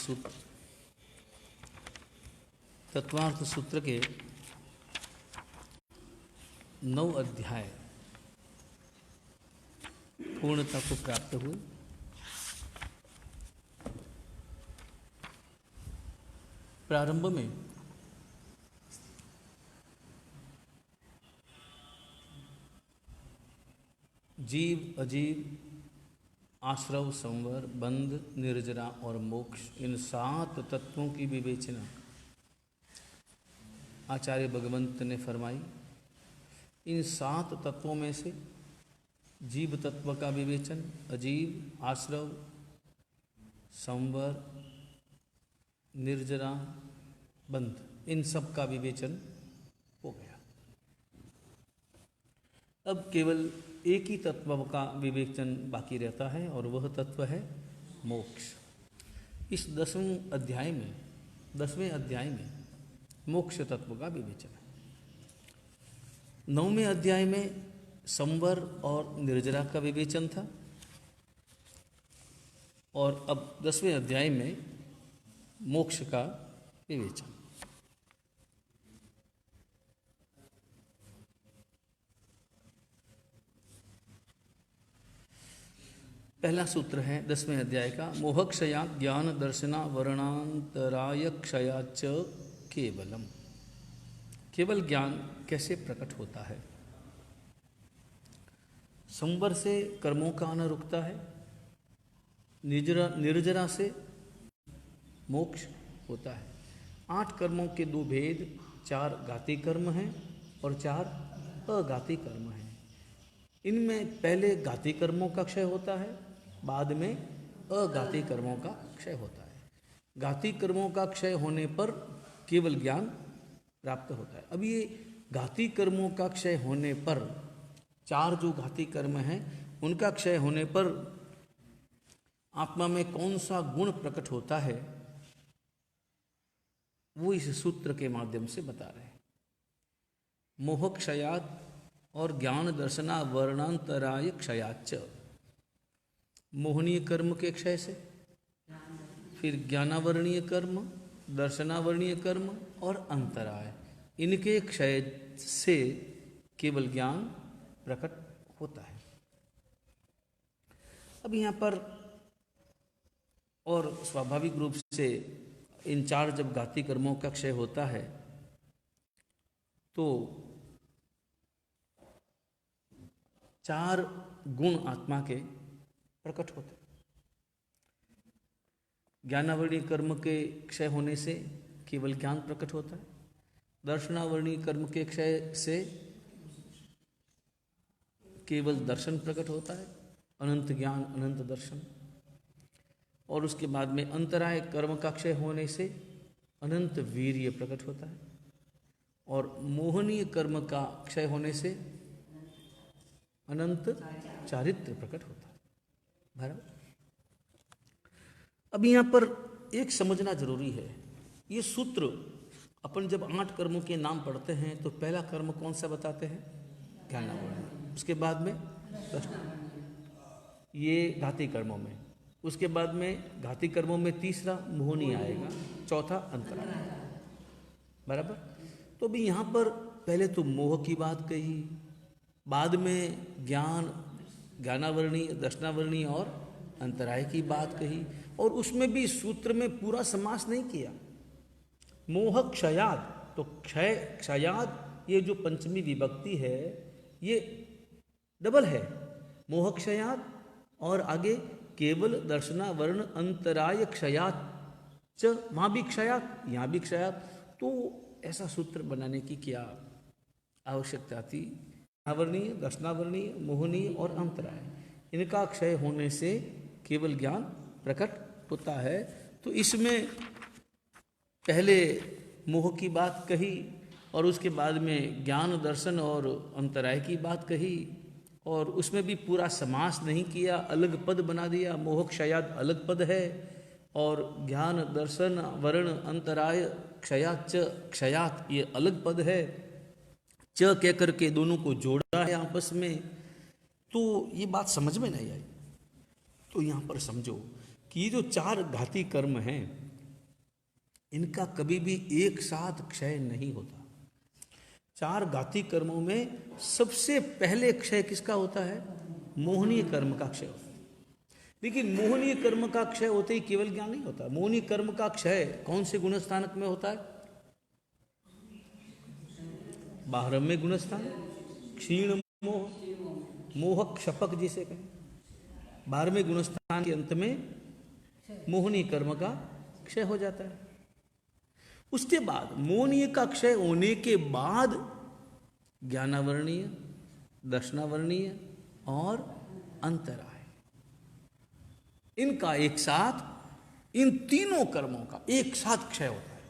सूत्र, तत्वार्थ सूत्र के 9 अध्याय पूर्णता को प्राप्त हुए। प्रारंभ में जीव, अजीव, आश्रव, संवर, बंध, निर्जरा और मोक्ष, इन 7 तत्वों की विवेचना आचार्य भगवंत ने फरमाई। इन 7 तत्वों में से जीव तत्व का विवेचन, अजीव, आश्रव, संवर, निर्जरा, बंध, इन सब का विवेचन हो गया। अब केवल एक ही तत्व का विवेचन बाकी रहता है और वह तत्व है मोक्ष। इस 10वें अध्याय में मोक्ष तत्व का विवेचन है। 9वें अध्याय में संवर और निर्जरा का विवेचन था और अब 10वें अध्याय में मोक्ष का विवेचन। पहला सूत्र है 10वें अध्याय का, मोहक्षया ज्ञान दर्शना वर्णांतराय क्षयाच केवलम। केवल ज्ञान कैसे प्रकट होता है? संवर से कर्मों का आना रुकता है, निर्जरा से मोक्ष होता है। 8 कर्मों के 2 भेद, 4 घाती कर्म हैं और 4 अघाती कर्म हैं। इनमें पहले घाती कर्मों का क्षय होता है, बाद में अघाती कर्मों का क्षय होता है। घाती कर्मों का क्षय होने पर केवल ज्ञान प्राप्त होता है। अब ये घाती कर्मों का क्षय होने पर, 4 जो घाती कर्म हैं उनका क्षय होने पर आत्मा में कौन सा गुण प्रकट होता है, वो इस सूत्र के माध्यम से बता रहे हैं। मोह क्षयात और ज्ञान दर्शना वर्णांतराय क्षयाच। मोहनीय कर्म के क्षय से, फिर ज्ञानावरणीय कर्म, दर्शनावरणीय कर्म और अंतराय, इनके क्षय से केवल ज्ञान प्रकट होता है। अब यहाँ पर और स्वाभाविक रूप से इन 4 जब घाती कर्मों का क्षय होता है तो 4 गुण आत्मा के प्रकट होते। ज्ञानावरणीय कर्म के क्षय होने से केवल ज्ञान प्रकट होता है। दर्शनावरणीय कर्म के क्षय से केवल दर्शन प्रकट होता है, अनंत ज्ञान, अनंत दर्शन। और उसके बाद में अंतराय कर्म का क्षय होने से अनंत वीर्य प्रकट होता है और मोहनीय कर्म का क्षय होने से अनंत चारित्र प्रकट होता है। बराबर। अब यहाँ पर एक समझना जरूरी है, ये सूत्र अपन जब 8 कर्मों के नाम पढ़ते हैं तो पहला कर्म कौन सा बताते हैं? ज्ञानावरणीय। उसके बाद में ये घाती कर्मों में, उसके बाद में घाती कर्मों में तीसरा मोहनीय आएगा, चौथा अंतराय। बराबर। तो भी यहाँ पर पहले तो मोह की बात कही, बाद में ज्ञान, ज्ञानावरणीय, दर्शनावरणीय और अंतराय की बात कही और उसमें भी सूत्र में पूरा समास नहीं किया। मोह क्षयाद, तो क्षयाद ये जो पंचमी विभक्ति है ये डबल है। मोह क्षयाद और आगे केवल दर्शनावरण अंतराय क्षयात च, वहाँ भी क्षयात, यहाँ भी क्षयात। तो ऐसा सूत्र बनाने की क्या आवश्यकता थी? ज्ञानावरणीय, दर्शनावरणीय, मोहनीय और अंतराय, इनका क्षय होने से केवल ज्ञान प्रकट होता है। तो इसमें पहले मोह की बात कही और उसके बाद में ज्ञान, दर्शन और अंतराय की बात कही और उसमें भी पूरा समास नहीं किया, अलग पद बना दिया। मोह क्षयाद अलग पद है और ज्ञान, दर्शन, वर्ण, अंतराय, क्षयात च, क्षयात ये अलग पद है। च कह करके दोनों को जोड़ा है आपस में, तो ये बात समझ में नहीं आई। तो यहाँ पर समझो कि ये जो 4 घाती कर्म हैं इनका कभी भी एक साथ क्षय नहीं होता। 4 घाती कर्मों में सबसे पहले क्षय किसका होता है? मोहनीय कर्म का क्षय होता है। लेकिन मोहनीय कर्म का क्षय होते ही केवल ज्ञान नहीं होता। मोहनीय कर्म का क्षय कौन से गुणस्थानक में होता है? 12वें गुणस्थान, क्षीण मोह, मोहक शपक जिसे कहें। 12वें गुणस्थान के अंत में मोहनीय कर्म का क्षय हो जाता है। उसके बाद मोहनीय का क्षय होने के बाद ज्ञानावरणीय, दर्शनावरणीय और अंतराय, इनका एक साथ, इन तीनों कर्मों का एक साथ क्षय होता है।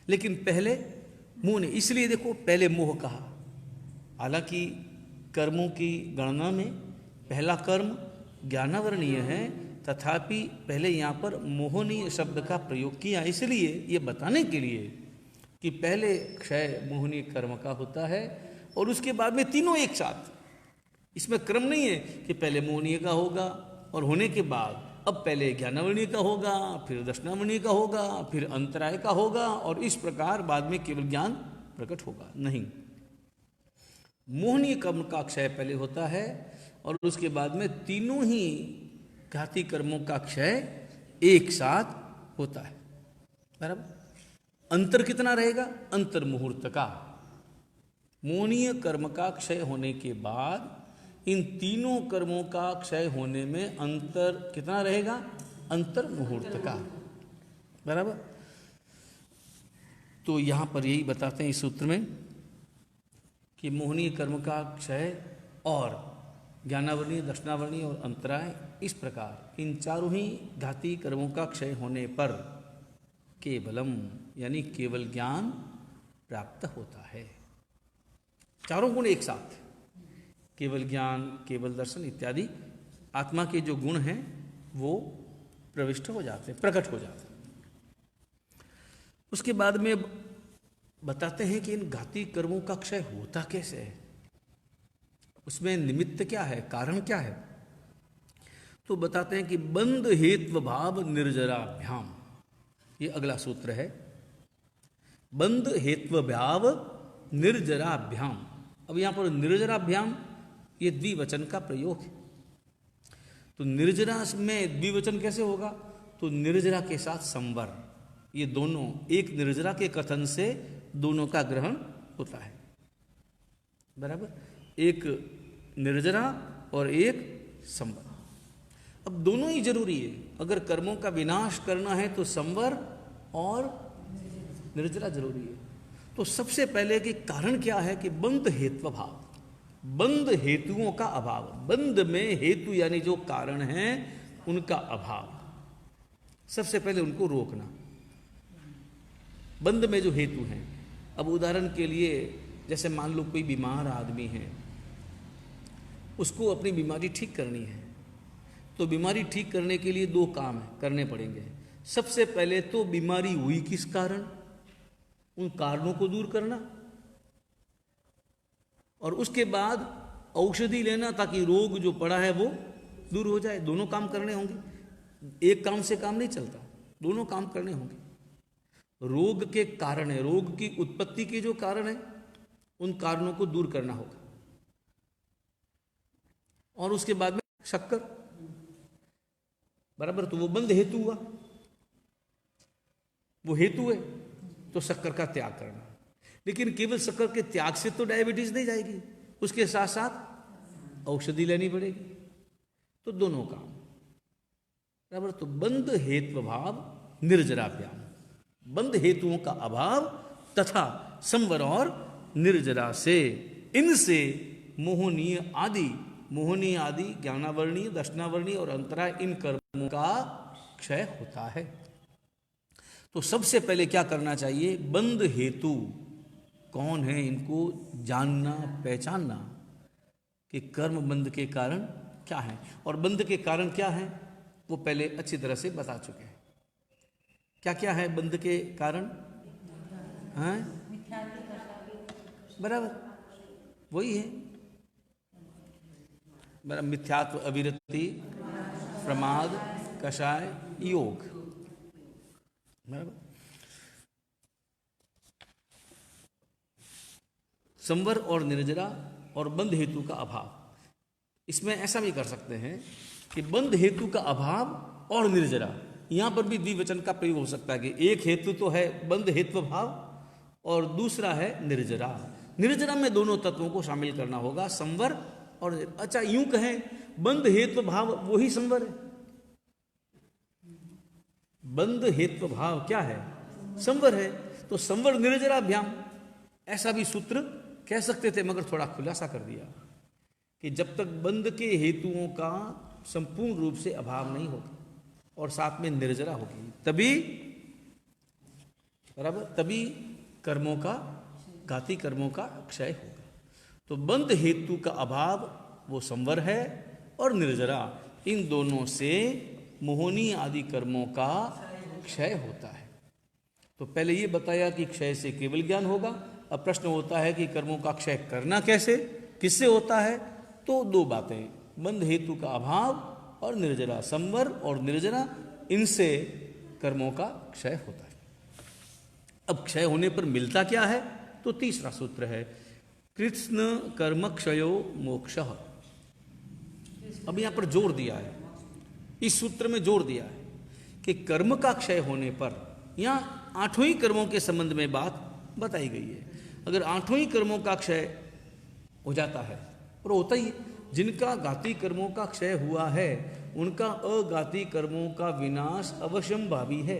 लेकिन पहले मोह ने, इसलिए देखो पहले मोह कहा। हालांकि कर्मों की गणना में पहला कर्म ज्ञानावरणीय है, तथापि पहले यहाँ पर मोहनीय शब्द का प्रयोग किया, इसलिए ये बताने के लिए कि पहले क्षय मोहनीय कर्म का होता है और उसके बाद में तीनों एक साथ। इसमें क्रम नहीं है कि पहले मोहनीय का होगा और होने के बाद अब पहले ज्ञानावरणीय का होगा, फिर दर्शनावरणीय का होगा, फिर अंतराय का होगा और इस प्रकार बाद में केवल ज्ञान प्रकट होगा। नहीं, मोहनीय कर्म का क्षय पहले होता है और उसके बाद में तीनों ही घाती कर्मों का क्षय एक साथ होता है। बराबर। अंतर कितना रहेगा? अंतर मुहूर्त का। मोहनीय कर्म का क्षय होने के बाद इन तीनों कर्मों का क्षय होने में अंतर कितना रहेगा? अंतर मुहूर्त का। बराबर। तो यहां पर यही बताते हैं इस सूत्र में कि मोहनीय कर्म का क्षय और ज्ञानावरणीय, दर्शनावरणीय और अंतराय, इस प्रकार इन चारों ही घाती कर्मों का क्षय होने पर केवलम यानी केवल ज्ञान प्राप्त होता है। चारों गुण एक साथ, केवल ज्ञान, केवल दर्शन इत्यादि आत्मा के जो गुण हैं वो प्रविष्ट हो जाते हैं, प्रकट हो जाते हैं। उसके बाद में बताते हैं कि इन घाती कर्मों का क्षय होता कैसे है, उसमें निमित्त क्या है, कारण क्या है। तो बताते हैं कि बंध हेत्व भाव निर्जराभ्याम, ये अगला सूत्र है। बंध हेत्व भाव निर्जराभ्याम। अब यहां पर निर्जराभ्याम ये द्विवचन का प्रयोग है। तो निर्जरा में द्विवचन कैसे होगा? तो निर्जरा के साथ संवर, ये दोनों एक निर्जरा के कथन से दोनों का ग्रहण होता है। बराबर। एक निर्जरा और एक संवर। अब दोनों ही जरूरी है। अगर कर्मों का विनाश करना है तो संवर और निर्जरा जरूरी है। तो सबसे पहले कि कारण क्या है कि बंध हेत्व भाव, बंध हेतुओं का अभाव। बंध में हेतु यानी जो कारण है उनका अभाव, सबसे पहले उनको रोकना। बंध में जो हेतु हैं, अब उदाहरण के लिए जैसे मान लो कोई बीमार आदमी है, उसको अपनी बीमारी ठीक करनी है, तो बीमारी ठीक करने के लिए 2 काम करने पड़ेंगे। सबसे पहले तो बीमारी हुई किस कारण, उन कारणों को दूर करना, और उसके बाद औषधि लेना ताकि रोग जो पड़ा है वो दूर हो जाए। दोनों काम करने होंगे, एक काम से काम नहीं चलता, दोनों काम करने होंगे। रोग के कारण है, रोग की उत्पत्ति के जो कारण है उन कारणों को दूर करना होगा। और उसके बाद में शक्कर, बराबर। तो वो बंध हेतु हुआ, वो हेतु है, तो शक्कर का त्याग करना। लेकिन केवल शक्कर के त्याग से तो डायबिटीज नहीं जाएगी, उसके साथ साथ औषधि लेनी पड़ेगी। तो दोनों काम, बराबर। तो बंध हेतु भाव निर्जराभ्याम, बंध हेतुओं का अभाव तथा संवर और निर्जरा से, इनसे मोहनीय आदि, मोहनीय आदि ज्ञानावरणीय, दर्शनावरणीय और अंतराय, इन कर्मों का क्षय होता है। तो सबसे पहले क्या करना चाहिए? बंध हेतु कौन है इनको जानना, पहचानना कि कर्म बंध के कारण क्या है, और बंध के कारण क्या है वो पहले अच्छी तरह से बता चुके हैं। क्या क्या है बंध के कारण? हैं? बराबर, वही है। बराबर, मिथ्यात्व, अविरति, प्रमाद, कषाय, योग। बराबर। संवर और निर्जरा और बंध हेतु का अभाव। इसमें ऐसा भी कर सकते हैं कि बंध हेतु का अभाव और निर्जरा, यहाँ पर भी द्विवचन का प्रयोग हो सकता है कि एक हेतु तो है बंध हेतु भाव और दूसरा है निर्जरा। निर्जरा में दोनों तत्वों को शामिल करना होगा, संवर और। अच्छा यूं कहें बंध हेतु भाव वही संवर है, बंध हेतु भाव क्या है, संवर है। तो संवर निर्जराभ्याम, ऐसा भी सूत्र कह सकते थे, मगर थोड़ा खुलासा कर दिया कि जब तक बंध के हेतुओं का संपूर्ण रूप से अभाव नहीं होगा और साथ में निर्जरा होगी तभी, बराबर, तभी कर्मों का, घाती कर्मों का क्षय होगा। तो बंध हेतु का अभाव वो संवर है और निर्जरा, इन दोनों से मोहनी आदि कर्मों का क्षय होता है। तो पहले ये बताया कि क्षय से केवल ज्ञान होगा। अब प्रश्न होता है कि कर्मों का क्षय करना कैसे, किससे होता है? तो दो बातें, बंध हेतु का अभाव और निर्जरा, संवर और निर्जरा, इनसे कर्मों का क्षय होता है। अब क्षय होने पर मिलता क्या है? तो तीसरा सूत्र है कृत्स्न कर्म क्षयो मोक्षः। अब यहां पर जोर दिया है, इस सूत्र में जोर दिया है कि कर्म का क्षय होने पर, यहां आठों ही कर्मों के संबंध में बात बताई गई है। अगर आठों ही कर्मों का क्षय हो जाता है, और होता ही, जिनका घाती कर्मों का क्षय हुआ है उनका अघाती कर्मों का विनाश अवश्यंभावी है,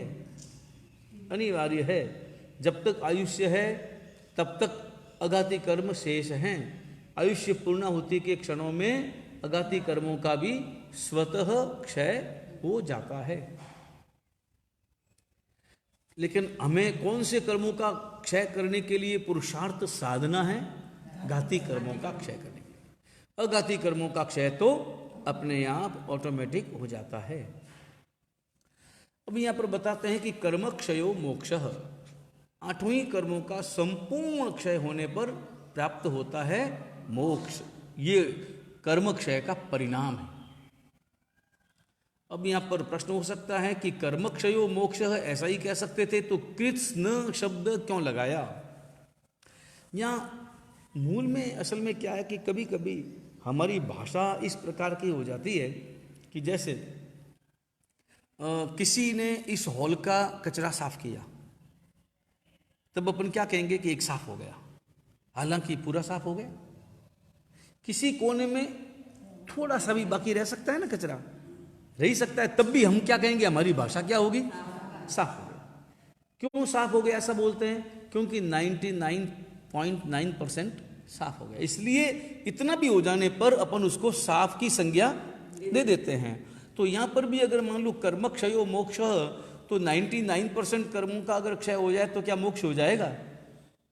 अनिवार्य है। जब तक आयुष्य है तब तक अघाती कर्म शेष हैं। आयुष्य पूर्णाहुति के क्षणों में अघाती कर्मों का भी स्वतः क्षय हो जाता है। लेकिन हमें कौन से कर्मों का क्षय करने के लिए पुरुषार्थ साधना है? घाती कर्मों का क्षय करने के लिए। अघाती कर्मों का क्षय तो अपने आप ऑटोमेटिक हो जाता है। अब यहां पर बताते हैं कि कर्म क्षयो मोक्षः, आठों ही कर्मों का संपूर्ण क्षय होने पर प्राप्त होता है मोक्ष। ये कर्म क्षय का परिणाम है। अब यहां पर प्रश्न हो सकता है कि कर्म क्षयो मोक्षः ऐसा ही कह सकते थे, तो कृत्स्न शब्द क्यों लगाया? यहां मूल में असल में क्या है कि कभी कभी हमारी भाषा इस प्रकार की हो जाती है कि जैसे किसी ने इस हॉल का कचरा साफ किया, तब अपन क्या कहेंगे कि एक साफ हो गया, हालांकि पूरा साफ हो गया। किसी कोने में थोड़ा सा भी बाकी रह सकता है ना, कचरा रह सकता है, तब भी हम क्या कहेंगे, हमारी भाषा क्या होगी, साफ हो गया। क्यों साफ हो गया ऐसा बोलते हैं? क्योंकि 99.9% साफ हो गया। इसलिए इतना भी हो जाने पर अपन उसको साफ की संज्ञा दे देते हैं। तो यहां पर भी अगर मान लो कर्म क्षयो मोक्ष, तो 99% कर्मों का अगर क्षय हो जाए तो क्या मोक्ष हो जाएगा?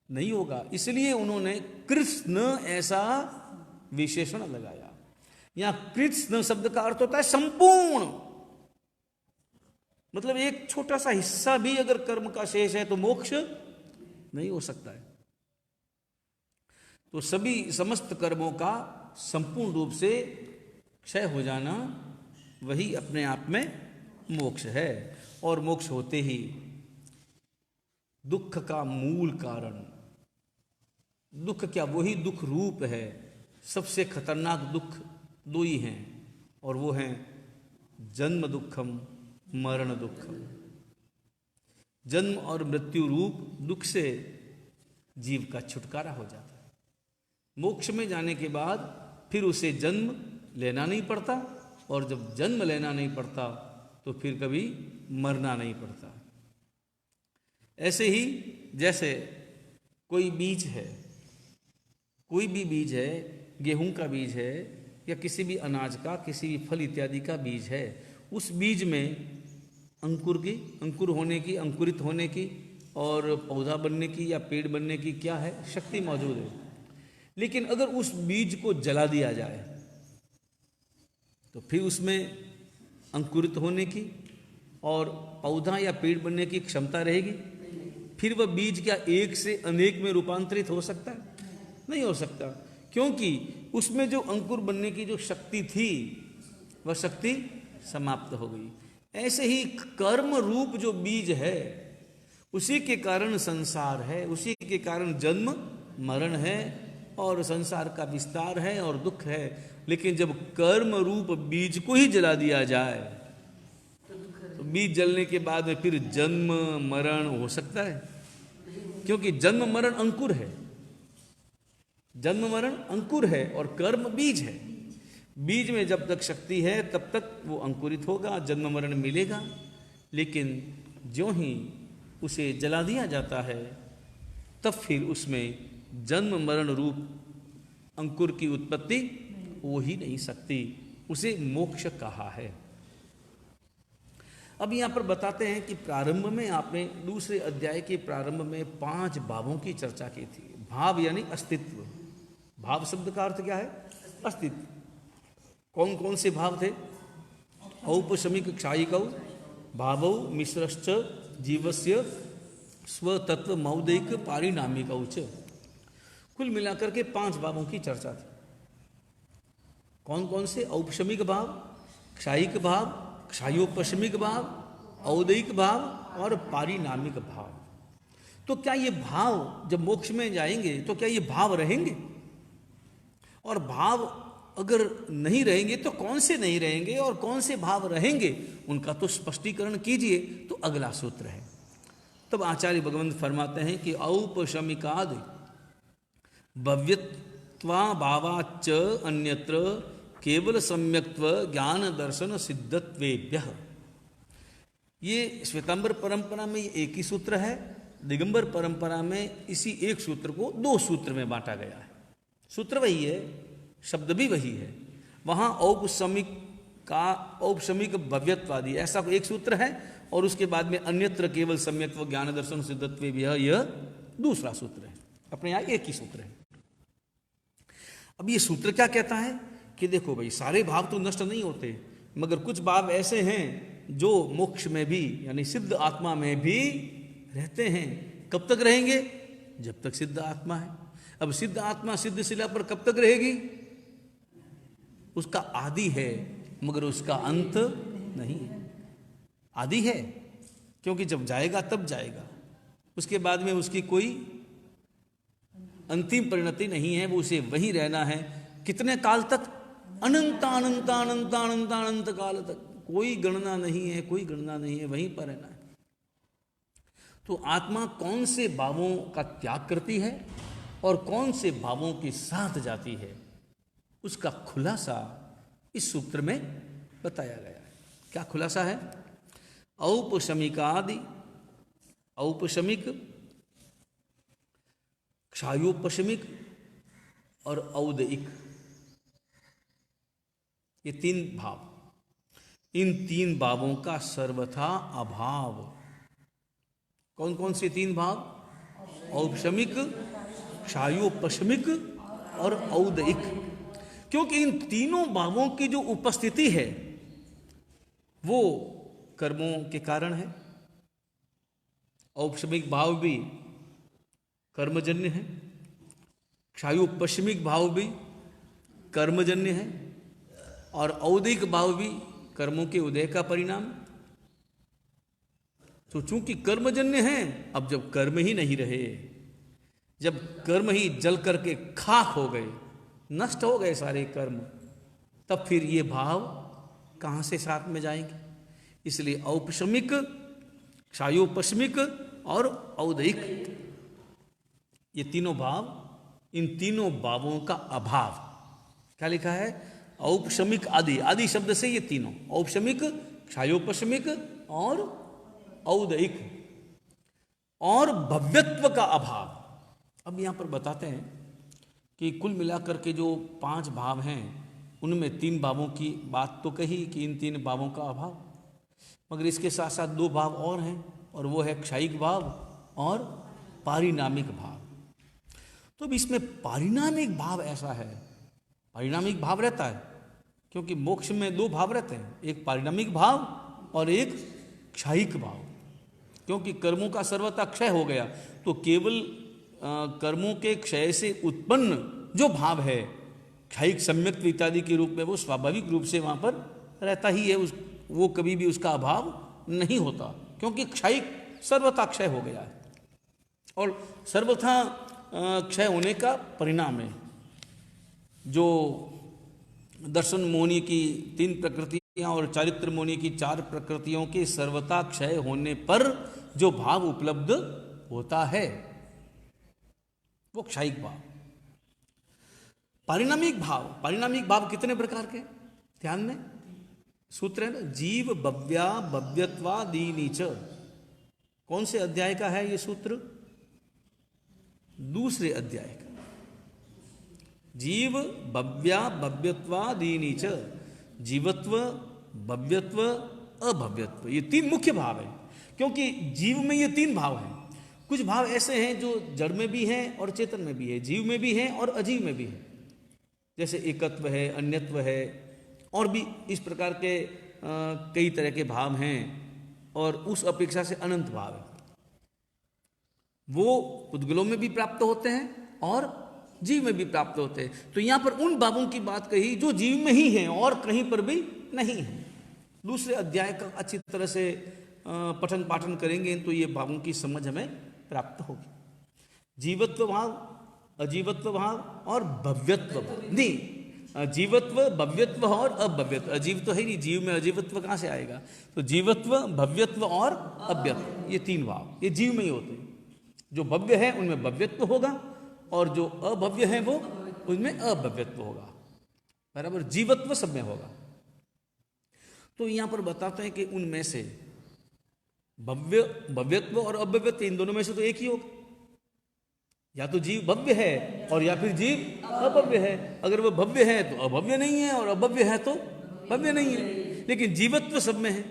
नहीं होगा। इसलिए उन्होंने कृत्स्न ऐसा विशेषण लगाया। यहां कृत्स्न शब्द का अर्थ होता है संपूर्ण, मतलब एक छोटा सा हिस्सा भी अगर कर्म का शेष है तो मोक्ष नहीं हो सकता है। तो सभी समस्त कर्मों का संपूर्ण रूप से क्षय हो जाना वही अपने आप में मोक्ष है। और मोक्ष होते ही दुख का मूल कारण, दुख क्या, वही दुख रूप है। सबसे खतरनाक दुख दो ही हैं, और वो हैं जन्म दुखम, मरण दुखम। जन्म और मृत्यु रूप दुख से जीव का छुटकारा हो जाता है। मोक्ष में जाने के बाद फिर उसे जन्म लेना नहीं पड़ता, और जब जन्म लेना नहीं पड़ता तो फिर कभी मरना नहीं पड़ता। ऐसे ही जैसे कोई बीज है, कोई भी बीज है, गेहूं का बीज है या किसी भी अनाज का, किसी भी फल इत्यादि का बीज है, उस बीज में अंकुर होने की, अंकुरित होने की और पौधा बनने की या पेड़ बनने की क्या है, शक्ति मौजूद है। लेकिन अगर उस बीज को जला दिया जाए तो फिर उसमें अंकुरित होने की और पौधा या पेड़ बनने की क्षमता रहेगी? फिर वह बीज क्या एक से अनेक में रूपांतरित हो सकता है? नहीं हो सकता, क्योंकि उसमें जो अंकुर बनने की जो शक्ति थी वह शक्ति समाप्त हो गई। ऐसे ही कर्म रूप जो बीज है, उसी के कारण संसार है, उसी के कारण जन्म मरण है और संसार का विस्तार है और दुख है। लेकिन जब कर्म रूप बीज को ही जला दिया जाए तो बीज जलने के बाद में फिर जन्म मरण हो सकता है? क्योंकि जन्म मरण अंकुर है, जन्म मरण अंकुर है और कर्म बीज है। बीज में जब तक शक्ति है तब तक वो अंकुरित होगा, जन्म मरण मिलेगा। लेकिन ज्यों ही उसे जला दिया जाता है तब फिर उसमें जन्म मरण रूप अंकुर की उत्पत्ति हो ही नहीं सकती। उसे मोक्ष कहा है। अब यहाँ पर बताते हैं कि प्रारंभ में आपने दूसरे अध्याय के प्रारंभ में 5 भावों की चर्चा की थी। भाव यानी अस्तित्व। भाव शब्द का अर्थ क्या है? अस्तित्व। कौन कौन से भाव थे? औपशमिक क्षायिकौ भावौ मिश्रश्च जीवस्य स्वतत्व मौदिक पारिणामिकौ च। कुल मिलाकर के 5 भावों की चर्चा थी। कौन कौन से? औपशमिक भाव, क्षायिक भाव, क्षायोपशमिक भाव, औदिक भाव और पारिणामिक भाव। तो क्या ये भाव जब मोक्ष में जाएंगे तो क्या ये भाव रहेंगे? और भाव अगर नहीं रहेंगे तो कौन से नहीं रहेंगे और कौन से भाव रहेंगे, उनका तो स्पष्टीकरण कीजिए। तो अगला सूत्र है। तब आचार्य भगवंत फरमाते हैं कि औपशमिकादि भव्यत्वा भावाच्च अन्यत्र केवल सम्यक्त्व ज्ञान दर्शन सिद्धत्वेभ्यः। ये श्वेतांबर परंपरा में एक ही सूत्र है, दिगंबर परंपरा में इसी एक सूत्र को 2 सूत्र में बांटा गया है। सूत्र वही है, शब्द भी वही है। वहाँ औपशमिक भव्यत्वादि ऐसा एक सूत्र है और उसके बाद में अन्यत्र केवल सम्यक्त्व ज्ञान दर्शन सिद्धत्वेभ्यः यह दूसरा सूत्र है। अपने यहाँ एक ही सूत्र है। अब ये सूत्र क्या कहता है कि देखो भाई, सारे भाव तो नष्ट नहीं होते, मगर कुछ भाव ऐसे हैं जो मोक्ष में भी यानी सिद्ध आत्मा में भी रहते हैं। कब तक रहेंगे? जब तक सिद्ध आत्मा है। अब सिद्ध आत्मा सिद्ध शिला पर कब तक रहेगी? उसका आदि है मगर उसका अंत नहीं है। आदि है क्योंकि जब जाएगा तब जाएगा, उसके बाद में उसकी कोई अंतिम परिणति नहीं है। वो उसे वहीं रहना है। कितने काल तक? अनंत अनंत अनंत अनंत अनंत काल तक। कोई गणना नहीं है, कोई गणना नहीं है, वहीं पर रहना है। तो आत्मा कौन से भावों का त्याग करती है और कौन से भावों के साथ जाती है, उसका खुलासा इस सूत्र में बताया गया है। क्या खुलासा है? औपशमिकादि, औपशमिक, क्षायोपशमिक और औदिक, ये 3 भाव। इन 3 भावों का सर्वथा अभाव। कौन कौन से 3 भाव? औपशमिक, क्षायोपशमिक और औदिक। क्योंकि इन तीनों भावों की जो उपस्थिति है वो कर्मों के कारण है। औपशमिक भाव भी कर्मजन्य है, क्षायोपशमिक भाव भी कर्मजन्य है और औदिक भाव भी कर्मों के उदय का परिणाम। तो चूंकि कर्मजन्य है, अब जब कर्म ही नहीं रहे, जब कर्म ही जल करके खाक हो गए, नष्ट हो गए सारे कर्म, तब फिर ये भाव कहाँ से साथ में जाएंगे? इसलिए औपशमिक, क्षायोपशमिक और औदिक, ये तीनों भाव, इन तीनों भावों का अभाव। क्या लिखा है? औपशमिक आदि, आदि शब्द से ये तीनों, औपशमिक, क्षायोपशमिक और औदिक, और भव्यत्व का अभाव। अब यहाँ पर बताते हैं कि कुल मिलाकर के जो 5 भाव हैं उनमें 3 भावों की बात तो कही कि इन 3 भावों का अभाव, मगर इसके साथ साथ 2 भाव और हैं और वो है क्षायिक भाव और पारिणामिक भाव। तो अब इसमें पारिणामिक भाव ऐसा है, पारिणामिक भाव रहता है क्योंकि मोक्ष में 2 भाव रहते हैं, एक पारिणामिक भाव और एक क्षायिक भाव। क्योंकि कर्मों का सर्वथा क्षय हो गया तो केवल कर्मों के क्षय से उत्पन्न जो भाव है क्षयिक सम्यक्त्व इत्यादि के रूप में, वो स्वाभाविक रूप से वहाँ पर रहता ही है। वो कभी भी उसका अभाव नहीं होता क्योंकि क्षयिक सर्वथा क्षय हो गया है और सर्वथा क्षय होने का परिणाम है। जो दर्शन मोहनी की 3 प्रकृतियां और चारित्र मोहनी की 4 प्रकृतियों के सर्वथा क्षय होने पर जो भाव उपलब्ध होता है वो क्षयिक भाव। पारिणामिक भाव कितने प्रकार के, ध्यान में सूत्र है ना, जीव भव्या भव्यत्वादीनि च। कौन से अध्याय का है ये सूत्र? दूसरे अध्याय का। जीव भव्या भव्यत्वादीनि च, जीवत्व, भव्यत्व, अभव्यत्व, ये 3 मुख्य भाव है। क्योंकि जीव में ये 3 भाव हैं। कुछ भाव ऐसे हैं जो जड़ में भी हैं और चेतन में भी है, जीव में भी हैं और अजीव में भी है। जैसे एकत्व है, अन्यत्व है, और भी इस प्रकार के कई तरह के भाव हैं। और उस अपेक्षा से अनंत भाव है, वो पुद्गलों में भी प्राप्त होते हैं और जीव में भी प्राप्त होते हैं। तो यहां पर उन भावों की बात कही जो जीव में ही हैं और कहीं पर भी नहीं है। दूसरे अध्याय का अच्छी तरह से पठन पाठन करेंगे तो ये भावों की समझ हमें प्राप्त होगी। जीवत्व भाव, अजीवत्व भाव और भव्यत्व भाव। नहीं, जीवत्व, भव्यत्व और अभव्यत्व। अजीव तो है नहीं, जीव में अजीवत्व कहां से आएगा? तो जीवत्व, भव्यत्व और अभव्यत्व, ये 3 भाव ये जीव में ही होते हैं। जो भव्य है उनमें भव्यत्व होगा और जो अभव्य है वो उसमें अभव्यत्व होगा। बराबर, जीवत्व सब में होगा। तो यहां पर बताते हैं कि उनमें से भव्यत्व और अभव्यत्व, इन दोनों में से तो एक ही होगा। या तो जीव भव्य है और या फिर जीव अभव्य है। अगर वह भव्य है तो अभव्य नहीं है और अभव्य है तो भव्य नहीं है, लेकिन जीवत्व सब में है।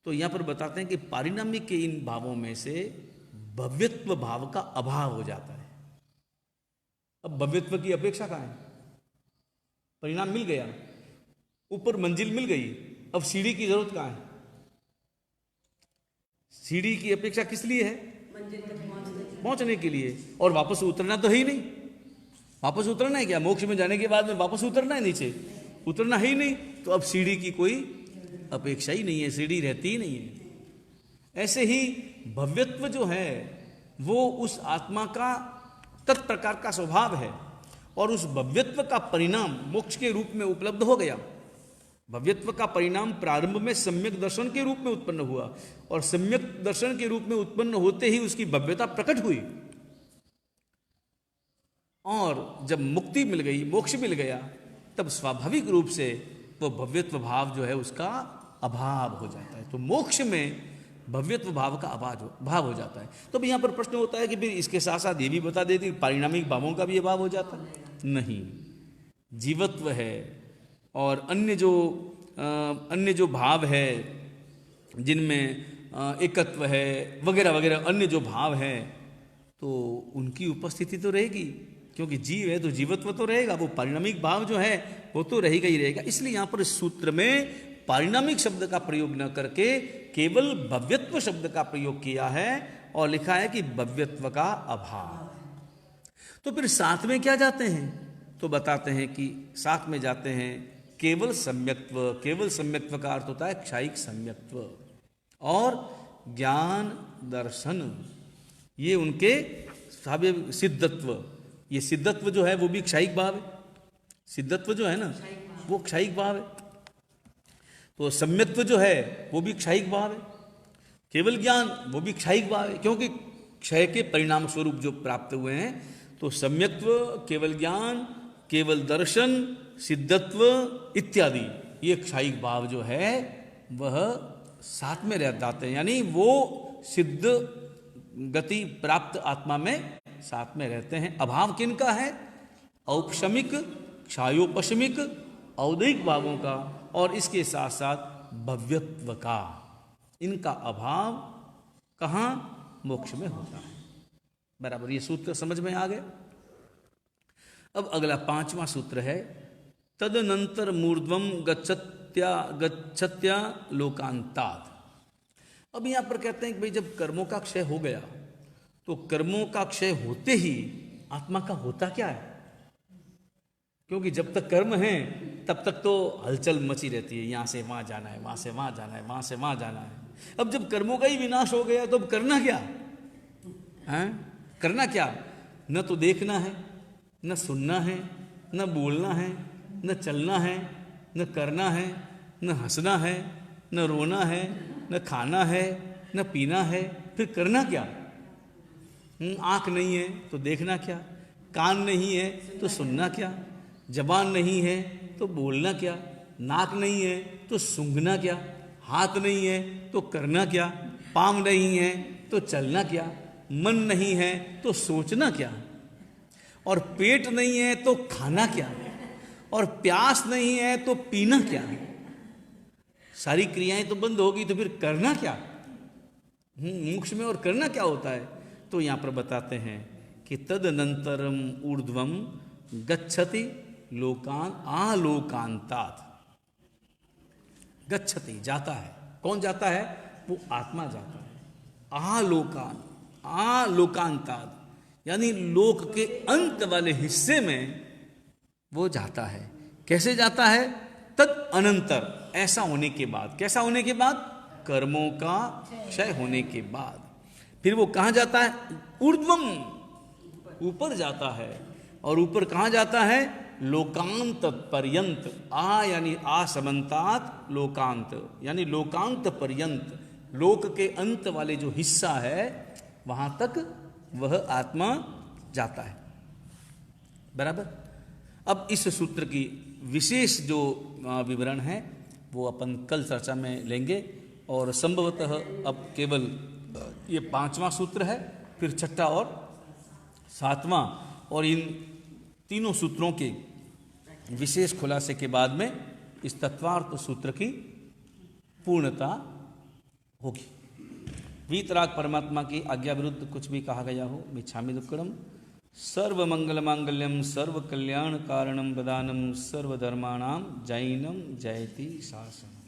तो यहां पर बताते हैं कि पारिणामिक के इन भावों में से भव्यत्व भाव का अभाव हो जाता है। अब भव्यत्व की अपेक्षा कहां है? परिणाम मिल गया, ऊपर मंजिल मिल गई, अब सीढ़ी की जरूरत कहां है? सीढ़ी की अपेक्षा किस लिए है? पहुंचने के लिए। और वापस उतरना तो है ही नहीं। वापस उतरना है क्या? मोक्ष में जाने के बाद में वापस उतरना है नीचे? उतरना है ही नहीं। तो अब सीढ़ी की कोई अपेक्षा ही नहीं है, सीढ़ी रहती ही नहीं है। ऐसे ही भव्यत्व जो है वो उस आत्मा का तत्प्रकार का स्वभाव है और उस भव्यत्व का परिणाम मोक्ष के रूप में उपलब्ध हो गया। भव्यत्व का परिणाम प्रारंभ में सम्यक दर्शन के रूप में उत्पन्न हुआ और सम्यक दर्शन के रूप में उत्पन्न होते ही उसकी भव्यता प्रकट हुई। और जब मुक्ति मिल गई, मोक्ष मिल गया, तब स्वाभाविक रूप से वो भव्यत्व भाव जो है उसका अभाव हो जाता है। तो मोक्ष में भव्यत्व भाव का अभाव हो जाता है। तो यहाँ पर प्रश्न होता है कि फिर इसके साथ साथ ये भी बता देती पारिणामिक भावों का भी अभाव हो जाता है? नहीं, जीवत्व है और अन्य जो भाव है जिनमें एकत्व है वगैरह वगैरह, अन्य जो भाव है तो उनकी उपस्थिति तो रहेगी। क्योंकि जीव है तो जीवत्व तो रहेगा, वो पारिणामिक भाव जो है वो तो रहेगा ही रहेगा। इसलिए यहाँ पर इस सूत्र में पारिणामिक शब्द का प्रयोग न करके केवल भव्यत्व शब्द का प्रयोग किया है और लिखा है कि भव्यत्व का अभाव। तो फिर साथ में क्या जाते हैं? तो बताते हैं कि साथ में जाते हैं केवल सम्यक्त्व। केवल सम्यक्त्व का अर्थ होता है क्षायिक सम्यक्त्व और ज्ञान दर्शन, ये उनके सिद्धत्व। ये सिद्धत्व जो है वो भी क्षायिक भाव है। सिद्धत्व जो है ना वो क्षायिक भाव है। तो सम्यक्त्व जो है वो भी क्षायिक भाव है। केवल ज्ञान वो भी क्षायिक भाव है, क्योंकि क्षय के परिणाम स्वरूप जो प्राप्त हुए हैं। तो सम्यक्त्व, केवल ज्ञान, केवल दर्शन, सिद्धत्व इत्यादि, ये क्षायिक भाव जो है वह साथ में रह जाते हैं। यानी वो सिद्ध गति प्राप्त आत्मा में साथ में रहते हैं। अभाव किनका है? औपशमिक, क्षायोपशमिक, औदैहिक भावों का और इसके साथ साथ भव्यत्व का। इनका अभाव कहाँ? मोक्ष में होता है। बराबर, ये सूत्र समझ में आ गए। अब अगला 5वां सूत्र है तदनंतर मूर्ध्वम गच्छत्या लोकांतात्। अब यहां पर कहते हैं कि भाई जब कर्मों का क्षय हो गया तो कर्मों का क्षय होते ही आत्मा का होता क्या है? क्योंकि जब तक कर्म है तब तक तो हलचल मची रहती है, यहां से वहां जाना है, वहां से वहां जाना है, वहां से वहां जाना है। अब जब कर्मों का ही विनाश हो गया तो अब करना क्या है? करना क्या? न तो देखना है, न सुनना है, न बोलना है, न चलना है, न करना है, न हंसना है, न रोना है, न खाना है, न पीना है, फिर करना क्या? आँख नहीं है तो देखना क्या, कान नहीं है तो सुनना क्या, जबान नहीं है तो बोलना क्या, नाक नहीं है तो सूंघना क्या, हाथ नहीं है तो करना क्या, पाँव नहीं है तो चलना क्या, मन नहीं है तो सोचना क्या, और पेट नहीं है तो खाना क्या, और प्यास नहीं है तो पीना क्या। सारी क्रियाएं तो बंद होगी तो फिर करना क्या? मोक्ष में और करना क्या होता है? तो यहां पर बताते हैं कि तदनंतरम ऊर्ध्वम गच्छति लोकान आलोकांतात। गच्छति जाता है, कौन जाता है? वो आत्मा जाता है। आलोकान, आलोकांतात यानी लोक के अंत वाले हिस्से में वो जाता है। कैसे जाता है? तद अनंतर, ऐसा होने के बाद। कैसा होने के बाद? कर्मों का क्षय होने के बाद। फिर वो कहां जाता है? ऊर्ध्वम, ऊपर जाता है। और ऊपर कहां जाता है? लोकांत पर्यंत। आ यानी आ समन्तात लोकांत, यानी लोकांत पर्यंत, लोक के अंत वाले जो हिस्सा है वहां तक वह आत्मा जाता है। बराबर। अब इस सूत्र की विशेष जो विवरण है वो अपन कल चर्चा में लेंगे, और संभवतः अब केवल ये 5वां सूत्र है, फिर 6ठा और 7वां, और इन तीनों सूत्रों के विशेष खुलासे के बाद में इस तत्वार्थ सूत्र की पूर्णता होगी। वीतराग परमात्मा की आज्ञा विरुद्ध कुछ भी कहा गया हो, मिच्छामि दुक्कडम। सर्व मंगल मांगल्यम सर्व कल्याण कारणम बदानम सर्वधर्माणाम जैनम जयति शासनम।